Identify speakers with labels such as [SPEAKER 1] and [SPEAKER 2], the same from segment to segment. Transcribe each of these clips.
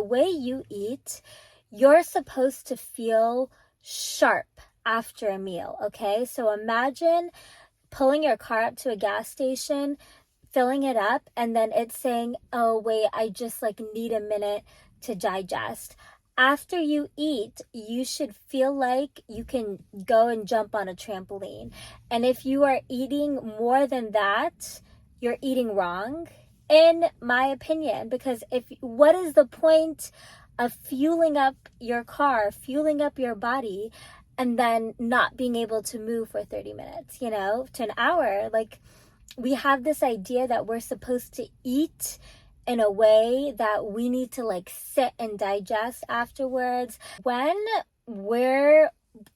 [SPEAKER 1] way you eat, you're supposed to feel sharp after a meal, okay? So imagine pulling your car up to a gas station, filling it up, and then it's saying, oh, wait, I just need a minute to digest. After you eat, you should feel like you can go and jump on a trampoline. And if you are eating more than that, you're eating wrong, in my opinion, because what is the point of fueling up your car, fueling up your body, and then not being able to move for 30 minutes, to an hour? We have this idea that we're supposed to eat in a way that we need to sit and digest afterwards. When we're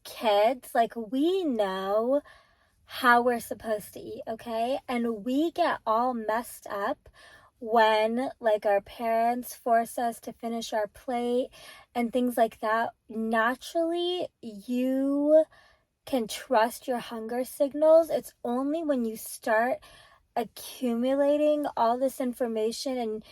[SPEAKER 1] kids, we know how we're supposed to eat, okay? And we get all messed up when our parents force us to finish our plate and things like that. Naturally, you can trust your hunger signals. It's only when you start accumulating all this information and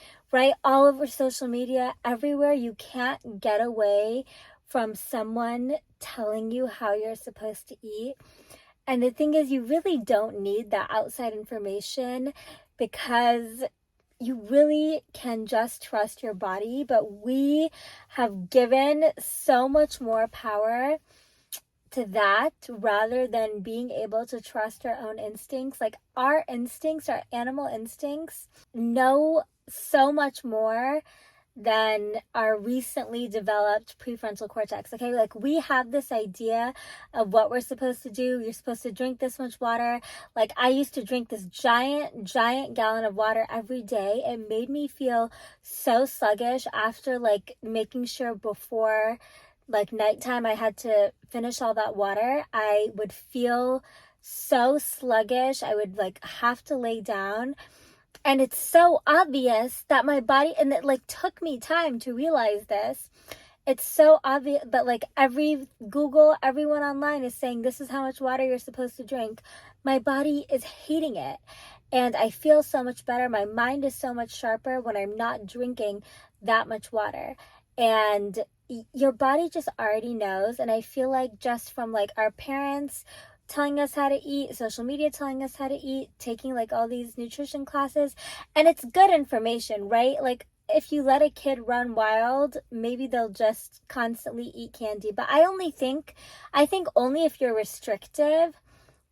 [SPEAKER 1] all over social media, everywhere, you can't get away from someone telling you how you're supposed to eat. And the thing is, you really don't need that outside information, because you really can just trust your body. But we have given so much more power to that rather than being able to trust our own instincts. Our instincts, our animal instincts, know so much more than our recently developed prefrontal cortex, okay? We have this idea of what we're supposed to do. You're supposed to drink this much water. I used to drink this giant gallon of water every day. It made me feel so sluggish after making sure before nighttime I had to finish all that water. I would feel so sluggish. I would have to lay down. And it's so obvious that my body, and it took me time to realize this. It's so obvious, but everyone online is saying this is how much water you're supposed to drink. My body is hating it. And I feel so much better. My mind is so much sharper when I'm not drinking that much water. And your body just already knows. And I feel just from our parents telling us how to eat, social media telling us how to eat, taking all these nutrition classes, and it's good information, right? If you let a kid run wild, maybe they'll just constantly eat candy. But I think only if you're restrictive.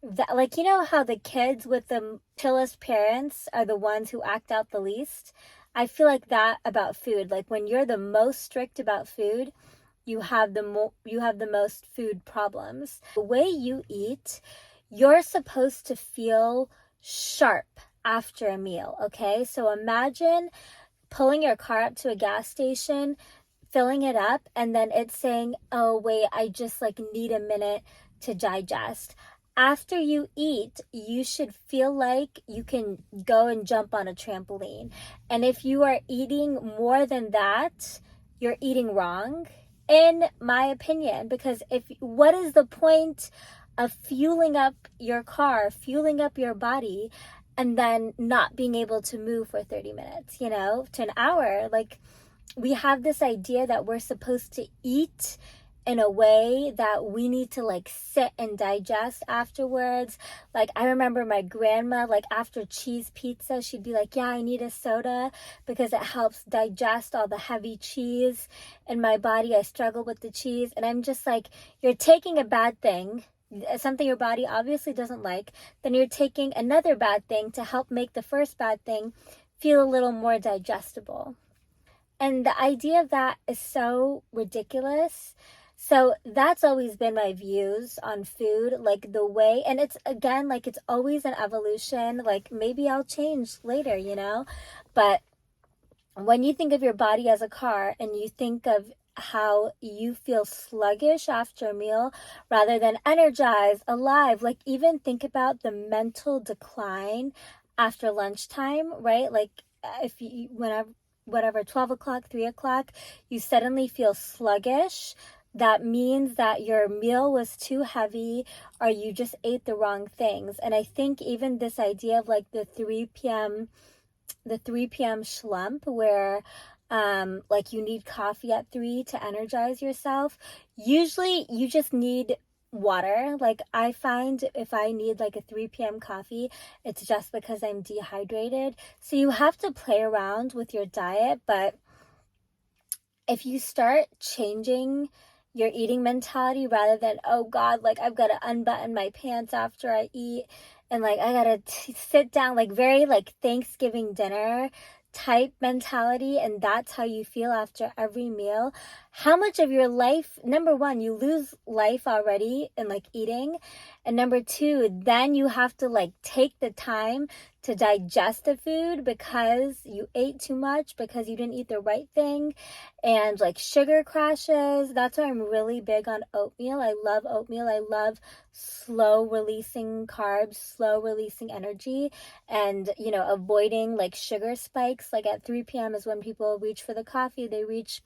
[SPEAKER 1] That how the kids with the chillest parents are the ones who act out the least. I feel that about food. When you're the most strict about food, you have the most food problems. The way you eat, you're supposed to feel sharp after a meal, okay? So imagine pulling your car up to a gas station, filling it up, and then it's saying, oh, wait, I just need a minute to digest. After you eat, you should feel like you can go and jump on a trampoline. And if you are eating more than that, you're eating wrong, in my opinion, because what is the point of fueling up your car, fueling up your body, and then not being able to move for 30 minutes, to an hour? We have this idea that we're supposed to eat in a way that we need to sit and digest afterwards. I remember my grandma, after cheese pizza, she'd be yeah, I need a soda because it helps digest all the heavy cheese in my body. I struggle with the cheese. And I'm just you're taking a bad thing, something your body obviously doesn't like, then you're taking another bad thing to help make the first bad thing feel a little more digestible. And the idea of that is so ridiculous. So that's always been my views on food, the way, and it's again, it's always an evolution. Maybe I'll change later, but when you think of your body as a car and you think of how you feel sluggish after a meal rather than energized, alive, even think about the mental decline after lunchtime, right? If you, whatever, 12 o'clock, 3 o'clock, you suddenly feel sluggish. That means that your meal was too heavy or you just ate the wrong things. And I think even this idea of the 3 p.m. slump, where like you need coffee at 3 to energize yourself. Usually you just need water. Like I find if I need like a 3 p.m. coffee, it's just because I'm dehydrated. So you have to play around with your diet, but if you start changing your eating mentality rather than, oh God, like I've got to unbutton my pants after I eat, and like I gotta sit down, like very like Thanksgiving dinner type mentality, and that's how you feel after every meal, how much of your life, number one, you lose life already in like eating, and number two, then you have to like take the time to digest the food because you ate too much, because you didn't eat the right thing, and like sugar crashes. That's why I'm really big on oatmeal. I love oatmeal. I love slow releasing carbs, slow releasing energy, and avoiding like sugar spikes. Like at 3 p.m. is when people reach for the coffee, they reach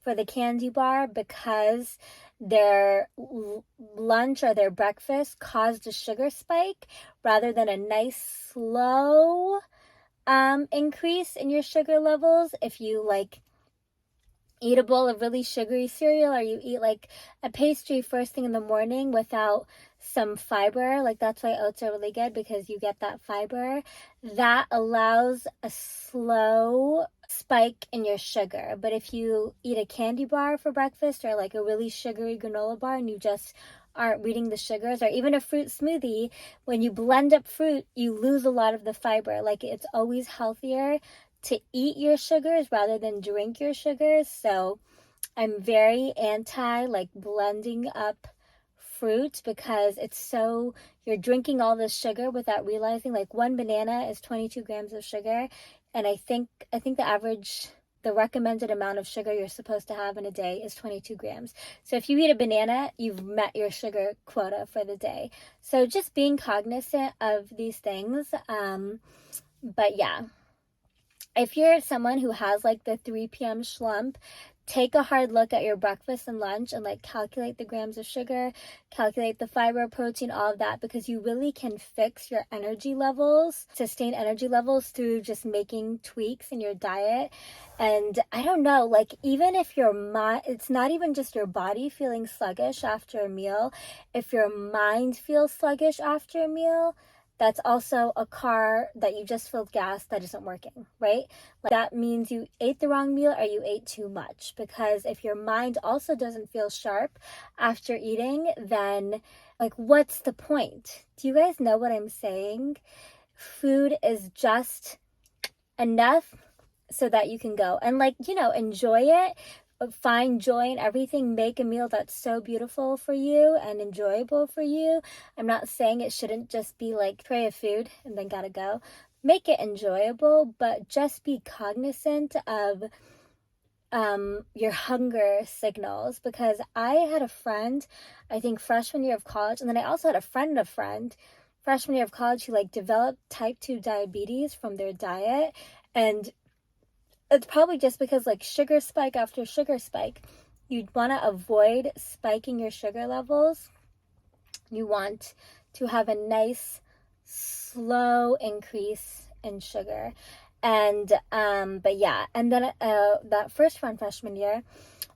[SPEAKER 1] for the candy bar, because their lunch or their breakfast caused a sugar spike rather than a nice slow increase in your sugar levels. If you like eat a bowl of really sugary cereal, or you eat like a pastry first thing in the morning without some fiber, like that's why oats are really good, because you get that fiber that allows a slow spike in your sugar. But if you eat a candy bar for breakfast, or like a really sugary granola bar, and you just aren't reading the sugars, or even a fruit smoothie, when you blend up fruit, you lose a lot of the fiber. Like it's always healthier to eat your sugars rather than drink your sugars. So I'm very anti like blending up fruit, because it's so, you're drinking all this sugar without realizing like one banana is 22 grams of sugar, and I think the recommended amount of sugar you're supposed to have in a day is 22 grams. So if you eat a banana, you've met your sugar quota for the day. So just being cognizant of these things. But yeah, if you're someone who has like the 3 p.m. slump, take a hard look at your breakfast and lunch, and like calculate the grams of sugar, calculate the fiber, protein, all of that, because you really can fix your energy levels, sustain energy levels through just making tweaks in your diet. And I don't know, like even if your mind, it's not even just your body feeling sluggish after a meal, if your mind feels sluggish after a meal, that's also a car that you just filled gas that isn't working, right? Like that means you ate the wrong meal, or you ate too much. Because if your mind also doesn't feel sharp after eating, then like what's the point? Do you guys know what I'm saying? Food is just enough so that you can go and like, enjoy it. Find joy in everything. Make a meal that's so beautiful for you and enjoyable for you. I'm not saying it shouldn't just be like tray of food and then gotta go. Make it enjoyable, but just be cognizant of your hunger signals. Because I had a friend, I think freshman year of college, and then I also had a friend freshman year of college, who like developed type 2 diabetes from their diet. And it's probably just because like sugar spike after sugar spike. You'd want to avoid spiking your sugar levels. You want to have a nice slow increase in sugar. And but yeah, and then that first one freshman year,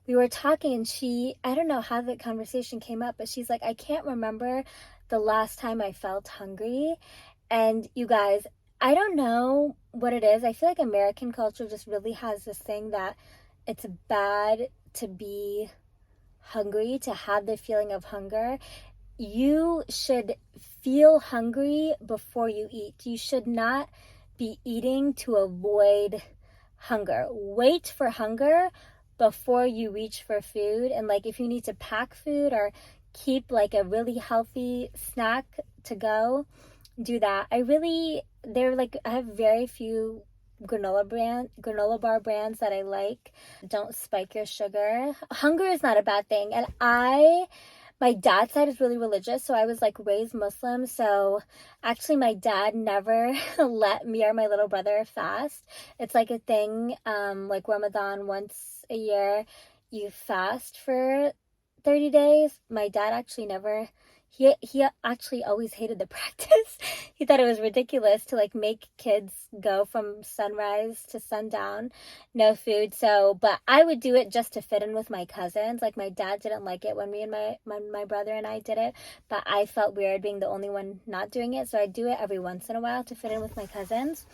[SPEAKER 1] we were talking, and I don't know how the conversation came up, but she's like, I can't remember the last time I felt hungry. And you guys, I don't know what it is. I feel like American culture just really has this thing that it's bad to be hungry, to have the feeling of hunger. You should feel hungry before you eat. You should not be eating to avoid hunger. Wait for hunger before you reach for food. And like if you need to pack food or keep like a really healthy snack to go, do that. I have very few granola bar brands that I like. Don't spike your sugar. Hunger is not a bad thing. And my dad's side is really religious, so I was like raised Muslim. So actually my dad never let me or my little brother fast. It's like a thing, like Ramadan, once a year you fast for 30 days. My dad actually never, he actually always hated the practice. He thought it was ridiculous to like make kids go from sunrise to sundown, no food. So, but I would do it just to fit in with my cousins. Like my dad didn't like it when me and my brother and I did it, but I felt weird being the only one not doing it. So I do it every once in a while to fit in with my cousins.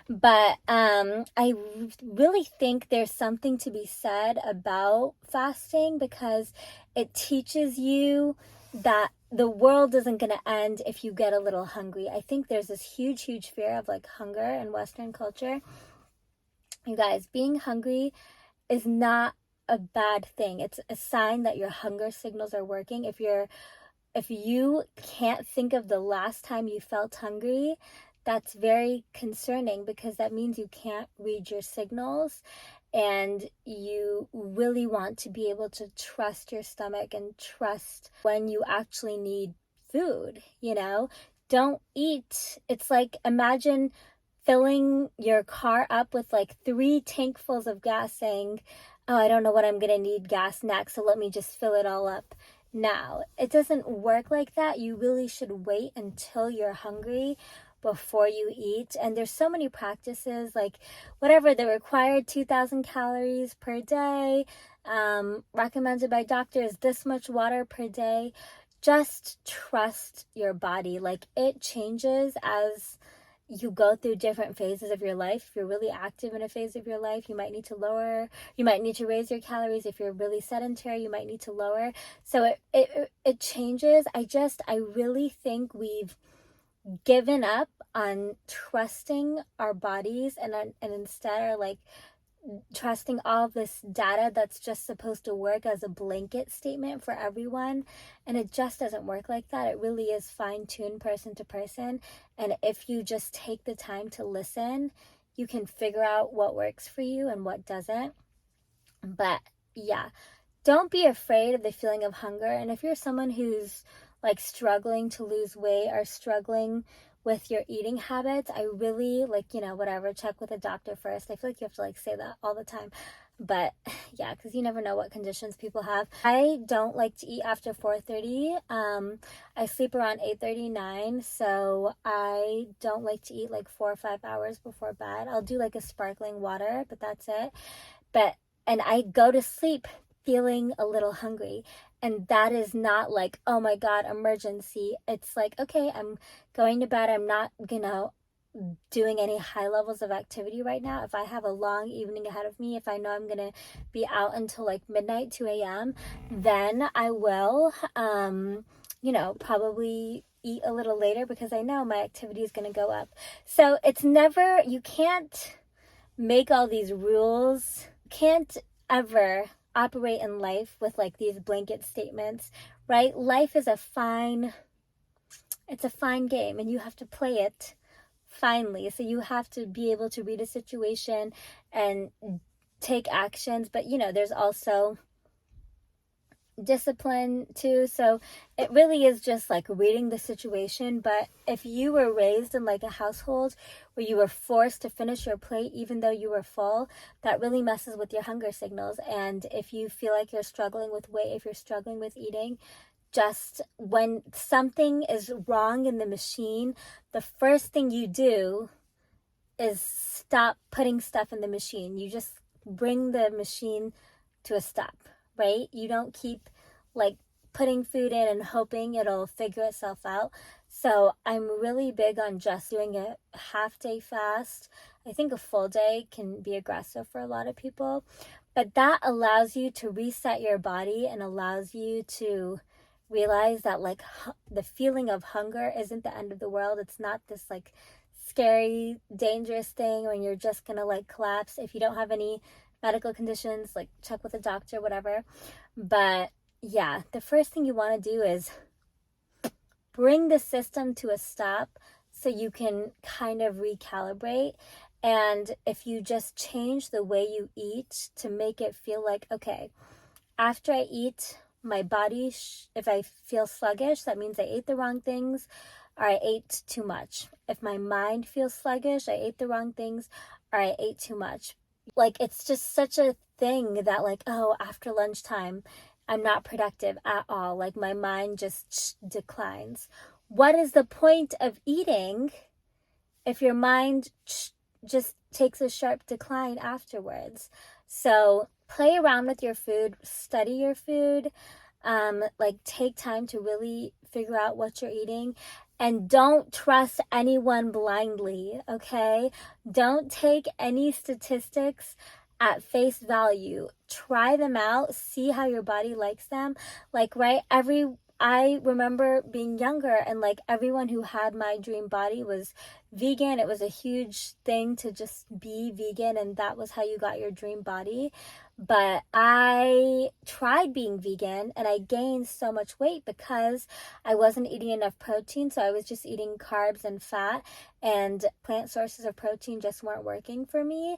[SPEAKER 1] But I really think there's something to be said about fasting, because it teaches you that the world isn't going to end if you get a little hungry. I think there's this huge fear of like hunger in Western culture. You guys, being hungry is not a bad thing. It's a sign that your hunger signals are working. If you can't think of the last time you felt hungry, that's very concerning, because that means you can't read your signals, and you really want to be able to trust your stomach and trust when you actually need food, you know? Don't eat. It's like, imagine filling your car up with like 3 tankfuls of gas, saying, oh, I don't know what I'm gonna need gas next, so let me just fill it all up now. It doesn't work like that. You really should wait until you're hungry before you eat. And there's so many practices, like whatever the required 2,000 calories per day, recommended by doctors, this much water per day. Just trust your body. Like, it changes as you go through different phases of your life. If you're really active in a phase of your life, you might need to raise your calories. If you're really sedentary, you might need to lower. So it changes. I really think we've given up on trusting our bodies, and instead are like trusting all of this data that's just supposed to work as a blanket statement for everyone. And it just doesn't work like that. It really is fine-tuned person to person. And if you just take the time to listen, you can figure out what works for you and what doesn't. But yeah, don't be afraid of the feeling of hunger. And if you're someone who's like struggling to lose weight or struggling with your eating habits, I really, like, whatever, check with a doctor first. I feel like you have to like say that all the time. But yeah, because you never know what conditions people have. I don't like to eat after 4:30. I sleep around 8:39, so I don't like to eat like 4 or 5 hours before bed. I'll do like a sparkling water, but that's it. And I go to sleep feeling a little hungry. And that is not like, oh my God, emergency. It's like, okay, I'm going to bed. I'm not, doing any high levels of activity right now. If I have a long evening ahead of me, if I know I'm going to be out until like midnight, 2 a.m., then I will, probably eat a little later, because I know my activity is going to go up. So you can't make all these rules. Can't ever operate in life with like these blanket statements, right? Life is a fine game, and you have to play it finely. So you have to be able to read a situation and take actions. But there's also discipline too. So it really is just like reading the situation. But if you were raised in like a household where you were forced to finish your plate even though you were full, that really messes with your hunger signals. And if you feel like you're struggling with weight, if you're struggling with eating, just when something is wrong in the machine, the first thing you do is stop putting stuff in the machine. You just bring the machine to a stop, right? You don't keep like putting food in and hoping it'll figure itself out. So I'm really big on just doing a half day fast. I think a full day can be aggressive for a lot of people, but that allows you to reset your body and allows you to realize that like the feeling of hunger isn't the end of the world. It's not this like scary, dangerous thing when you're just gonna like collapse. If you don't have any medical conditions, like check with a doctor, whatever. But yeah, the first thing you want to do is bring the system to a stop so you can kind of recalibrate. And if you just change the way you eat to make it feel like, okay, after I eat, my body, if I feel sluggish, that means I ate the wrong things or I ate too much. If my mind feels sluggish, I ate the wrong things or I ate too much. Like, it's just such a thing that like, oh, after lunchtime, I'm not productive at all. Like my mind just declines. What is the point of eating if your mind just takes a sharp decline afterwards? So play around with your food, study your food, like take time to really figure out what you're eating, and don't trust anyone blindly, okay? Don't take any statistics at face value. Try them out, see how your body likes them. Like, right, I remember being younger and like everyone who had my dream body was vegan. It was a huge thing to just be vegan, and that was how you got your dream body. But I tried being vegan and I gained so much weight because I wasn't eating enough protein. So I was just eating carbs and fat, and plant sources of protein just weren't working for me.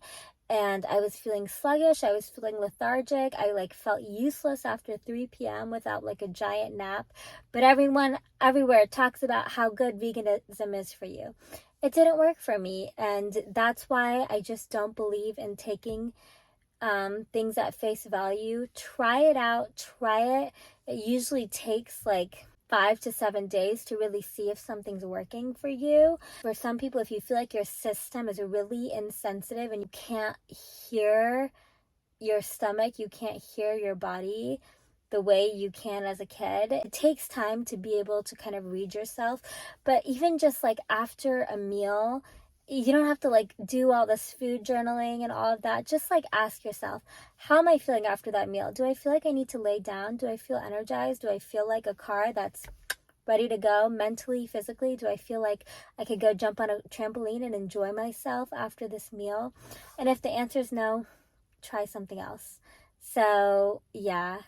[SPEAKER 1] And I was feeling sluggish. I was feeling lethargic. I like felt useless after 3 p.m. without like a giant nap. But everyone everywhere talks about how good veganism is for you. It didn't work for me. And that's why I just don't believe in taking things at face value. Try it out. Try it. It usually takes like 5 to 7 days to really see if something's working for you. For some people, if you feel like your system is really insensitive and you can't hear your stomach, you can't hear your body the way you can as a kid, it takes time to be able to kind of read yourself. But even just like after a meal, you don't have to like do all this food journaling and all of that. Just like ask yourself, how am I feeling after that meal? Do I feel like I need to lay down? Do I feel energized? Do I feel like a car that's ready to go mentally, physically? Do I feel like I could go jump on a trampoline and enjoy myself after this meal? And if the answer is no, try something else. So yeah,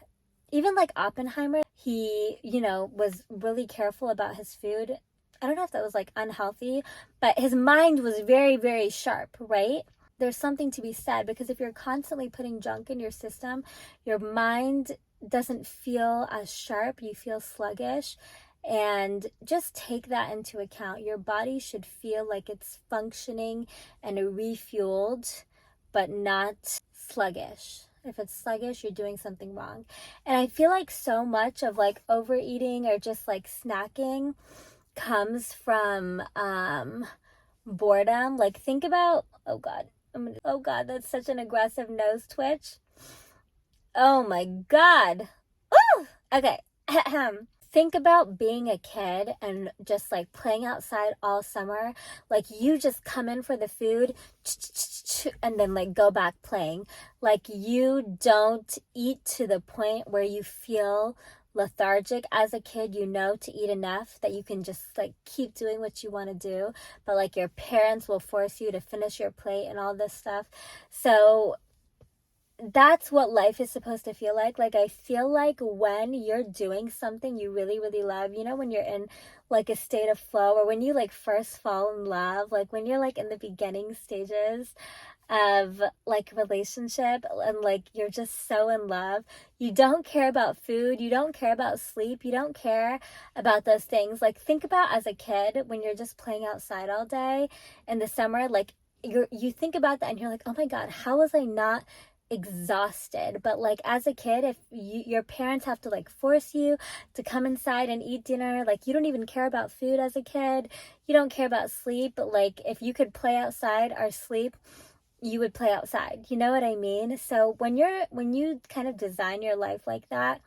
[SPEAKER 1] even like Oppenheimer, he, was really careful about his food. I don't know if that was like unhealthy, but his mind was very, very sharp, right? There's something to be said, because if you're constantly putting junk in your system, your mind doesn't feel as sharp, you feel sluggish. And just take that into account. Your body should feel like it's functioning and refueled, but not sluggish. If it's sluggish, you're doing something wrong. And I feel like so much of like overeating or just like snacking comes from boredom. Like think about, oh God, that's such an aggressive nose twitch. Oh my God. Ooh! Okay. Think about being a kid and just like playing outside all summer. Like you just come in for the food and then like go back playing. Like you don't eat to the point where you feel lethargic. As a kid, to eat enough that you can just like keep doing what you want to do, but like your parents will force you to finish your plate and all this stuff. So that's what life is supposed to feel like. Like I feel like when you're doing something you really, really love, when you're in like a state of flow, or when you like first fall in love, like when you're like in the beginning stages of like relationship and like you're just so in love, you don't care about food, you don't care about sleep, you don't care about those things. Like think about as a kid when you're just playing outside all day in the summer, like you think about that and you're like, oh my God, how was I not exhausted? But like as a kid, if your parents have to like force you to come inside and eat dinner, like you don't even care about food as a kid, you don't care about sleep. But like if you could play outside or sleep, you would play outside. You know what I mean? So when you kind of design your life like that,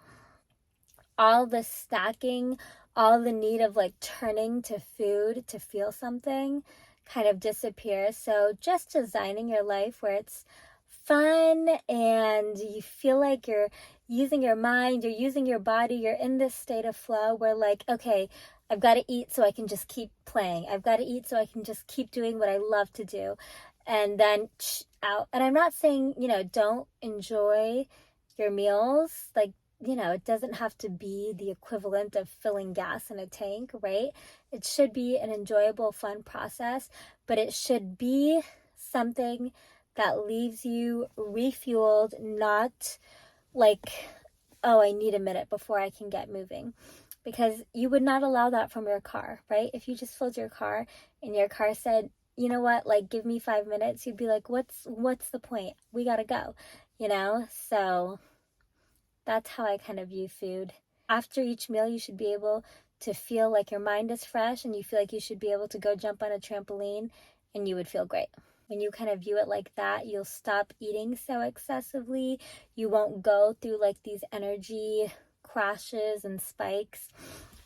[SPEAKER 1] all the stacking, all the need of like turning to food to feel something kind of disappears. So just designing your life where it's fun and you feel like you're using your mind, you're using your body, you're in this state of flow where like, okay, I've got to eat so I can just keep playing. I've got to eat so I can just keep doing what I love to do. And then out. And I'm not saying, don't enjoy your meals. Like, it doesn't have to be the equivalent of filling gas in a tank, right? It should be an enjoyable, fun process, but it should be something that leaves you refueled, not like, oh, I need a minute before I can get moving. Because you would not allow that from your car, right? If you just filled your car and your car said, you know what, like give me 5 minutes, you'd be like, what's the point? We gotta go, So That's how I kind of view food. After each meal, you should be able to feel like your mind is fresh, and you feel like you should be able to go jump on a trampoline and you would feel great. When you kind of view it like that, you'll stop eating so excessively. You won't go through like these energy crashes and spikes.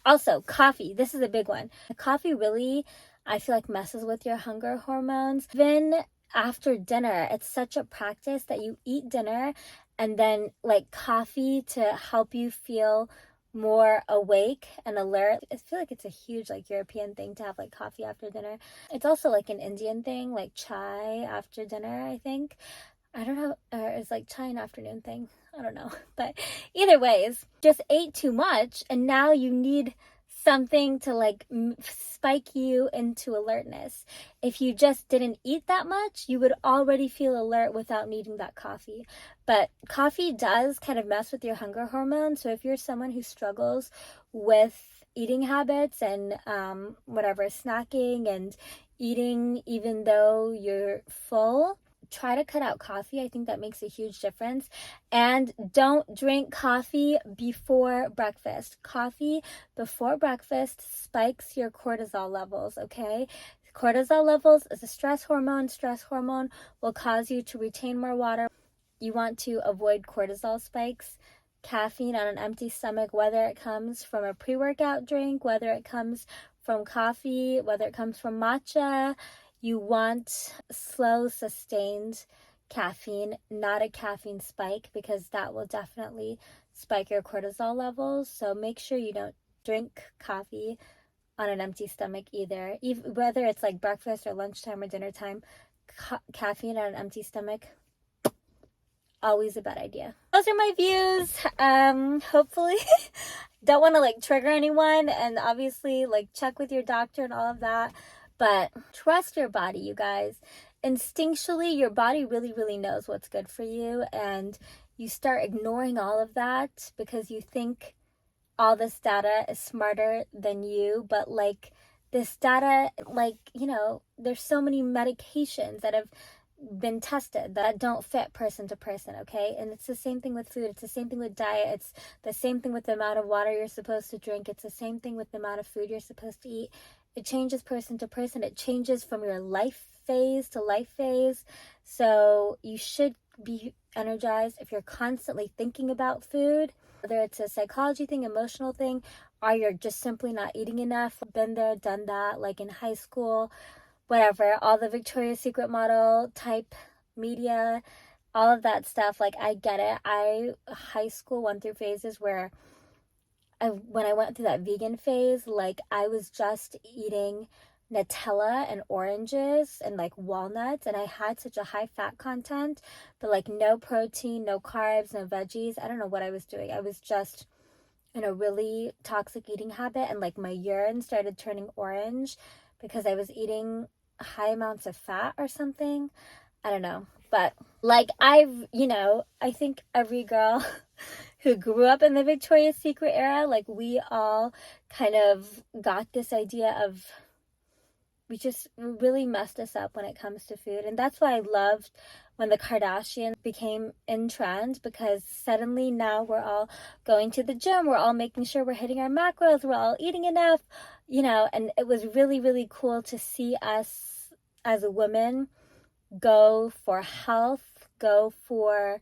[SPEAKER 1] Also, coffee. This is a big one. Coffee really, I feel like, messes with your hunger hormones. Even after dinner, it's such a practice that you eat dinner and then like coffee to help you feel more awake and alert. I feel like it's a huge like European thing to have like coffee after dinner. It's also like an Indian thing, like chai after dinner, I think. I don't know, or it's like chai an afternoon thing. I don't know. But either ways, just ate too much and now you need something to like spike you into alertness. If you just didn't eat that much, you would already feel alert without needing that coffee. But coffee does kind of mess with your hunger hormone. So if you're someone who struggles with eating habits and whatever, snacking and eating even though you're full, try to cut out coffee. I think that makes a huge difference. And don't drink coffee before breakfast. Coffee before breakfast spikes your cortisol levels, okay? Cortisol levels is a stress hormone. Stress hormone will cause you to retain more water. You want to avoid cortisol spikes. Caffeine on an empty stomach, whether it comes from a pre-workout drink, whether it comes from coffee, whether it comes from matcha, you want slow, sustained caffeine, not a caffeine spike, because that will definitely spike your cortisol levels. So make sure you don't drink coffee on an empty stomach either. Whether it's like breakfast or lunchtime or dinner time, caffeine on an empty stomach, always a bad idea. Those are my views. Hopefully don't want to like trigger anyone, and obviously like check with your doctor and all of that. But trust your body, you guys. Instinctually, your body really, really knows what's good for you. And you start ignoring all of that because you think all this data is smarter than you. But like this data, like, you know, there's so many medications that have been tested that don't fit person to person, okay? And it's the same thing with food. It's the same thing with diet. It's the same thing with the amount of water you're supposed to drink. It's the same thing with the amount of food you're supposed to eat. It changes person to person. It changes from your life phase to life phase. So you should be energized if you're constantly thinking about food, whether it's a psychology thing, emotional thing, or you're just simply not eating enough. Been there, done that, like in high school, whatever, all the Victoria's Secret model type media, all of that stuff. Like, I get it. High school went through phases where when I went through that vegan phase, like I was just eating Nutella and oranges and like walnuts, and I had such a high fat content, but like no protein, no carbs, no veggies. I don't know what I was doing. I was just in a really toxic eating habit, and like my urine started turning orange because I was eating high amounts of fat or something. I don't know. But like I think every girl who grew up in the Victoria's Secret era, like we all kind of got this idea of, we just really messed us up when it comes to food. And that's why I loved when the Kardashians became in trend, because suddenly now we're all going to the gym, we're all making sure we're hitting our macros, we're all eating enough, you know, and it was really, really cool to see us as a woman go for health, go for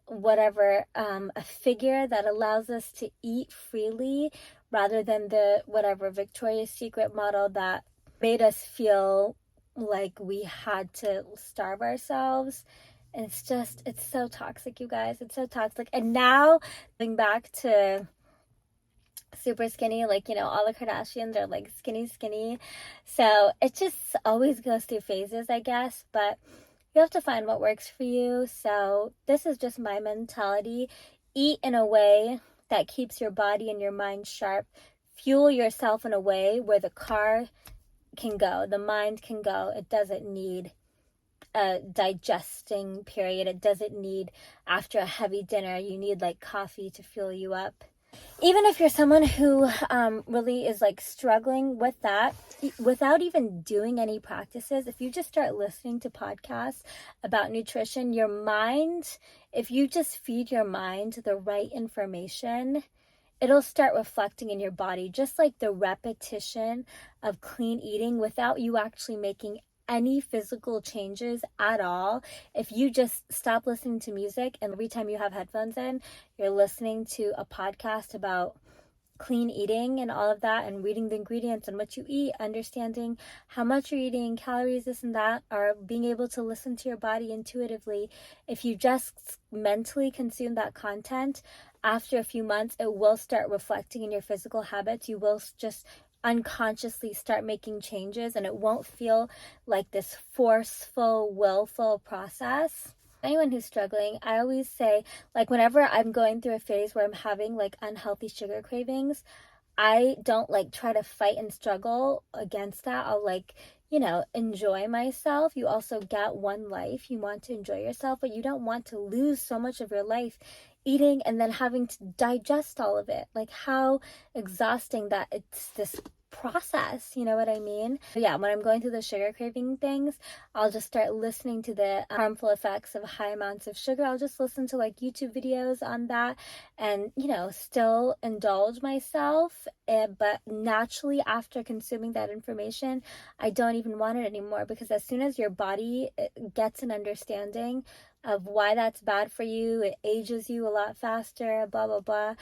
[SPEAKER 1] whatever, a figure that allows us to eat freely rather than the whatever Victoria's Secret model that made us feel like we had to starve ourselves. And it's so toxic, you guys. It's so toxic. And now going back to super skinny, like, you know, all the Kardashians are like skinny. So it just always goes through phases, I guess. But you have to find what works for you. So this is just my mentality. Eat in a way that keeps your body and your mind sharp. Fuel yourself in a way where the car can go, the mind can go. It doesn't need a digesting period. It doesn't need after a heavy dinner, you need like coffee to fuel you up. Even if you're someone who really is like struggling with that, without even doing any practices, if you just start listening to podcasts about nutrition, your mind, if you just feed your mind the right information, it'll start reflecting in your body, just like the repetition of clean eating without you actually making any physical changes at all. If you just stop listening to music and every time you have headphones in, you're listening to a podcast about clean eating and all of that, and reading the ingredients and what you eat, understanding how much you're eating, calories, this and that, or being able to listen to your body intuitively. If you just mentally consume that content, after a few months, it will start reflecting in your physical habits. You will just unconsciously start making changes, and it won't feel like this forceful, willful process. Anyone who's struggling, I always say, like, whenever I'm going through a phase where I'm having like unhealthy sugar cravings, I don't like try to fight and struggle against that. I'll like, enjoy myself. You also get one life. You want to enjoy yourself, but you don't want to lose so much of your life eating and then having to digest all of it. Like, how exhausting that it's this process, you know what I mean? Yeah, when I'm going through the sugar craving things, I'll just start listening to the harmful effects of high amounts of sugar. I'll just listen to like YouTube videos on that and, still indulge myself. But naturally, after consuming that information, I don't even want it anymore, because as soon as your body gets an understanding of why that's bad for you, it ages you a lot faster, blah, blah, blah.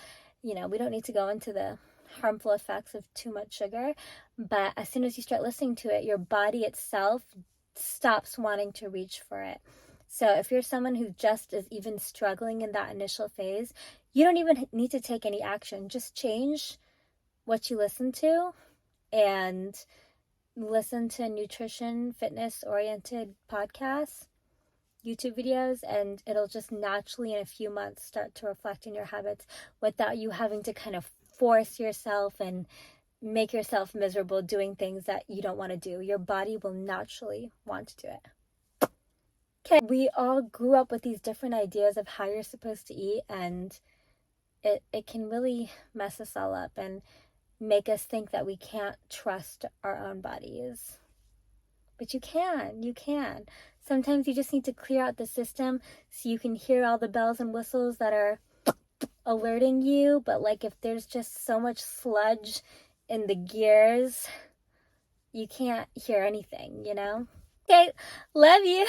[SPEAKER 1] We don't need to go into the harmful effects of too much sugar, but as soon as you start listening to it, your body itself stops wanting to reach for it. So if you're someone who just is even struggling in that initial phase, you don't even need to take any action. Just change what you listen to and listen to nutrition, fitness oriented podcasts, YouTube videos, and it'll just naturally in a few months start to reflect in your habits without you having to kind of force yourself and make yourself miserable doing things that you don't want to do. Your body will naturally want to do it. Okay, we all grew up with these different ideas of how you're supposed to eat, and it can really mess us all up and make us think that we can't trust our own bodies. But you can. Sometimes you just need to clear out the system so you can hear all the bells and whistles that are alerting you. But like, if there's just so much sludge in the gears, you can't hear anything, Okay, love you.